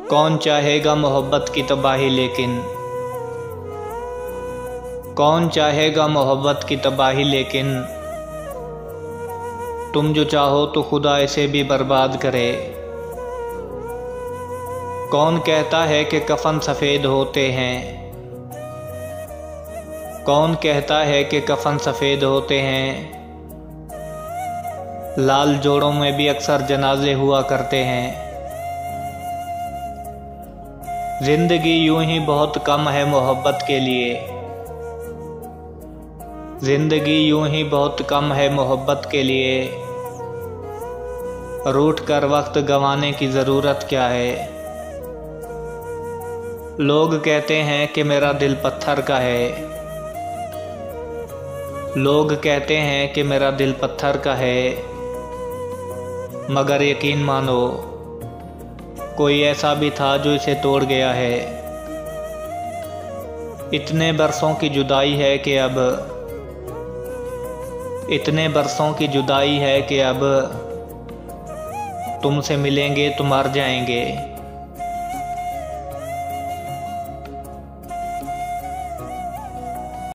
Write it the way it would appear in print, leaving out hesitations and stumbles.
कौन चाहेगा मोहब्बत की तबाही, लेकिन कौन चाहेगा मोहब्बत की तबाही, लेकिन तुम जो चाहो तो खुदा इसे भी बर्बाद करे। कौन कहता है कि कफन सफ़ेद होते हैं, कौन कहता है कि कफन सफ़ेद होते हैं। लाल जोड़ों में भी अक्सर जनाजे हुआ करते हैं। जिंदगी यूं ही बहुत कम है मोहब्बत के लिए, जिंदगी यूं ही बहुत कम है मोहब्बत के लिए। रूठ कर वक्त गंवाने की ज़रूरत क्या है। लोग कहते हैं कि मेरा दिल पत्थर का है, लोग कहते हैं कि मेरा दिल पत्थर का है, मगर यकीन मानो कोई ऐसा भी था जो इसे तोड़ गया है। इतने बरसों की जुदाई है कि अब, इतने बरसों की जुदाई है कि अब तुमसे मिलेंगे तो मर जाएंगे।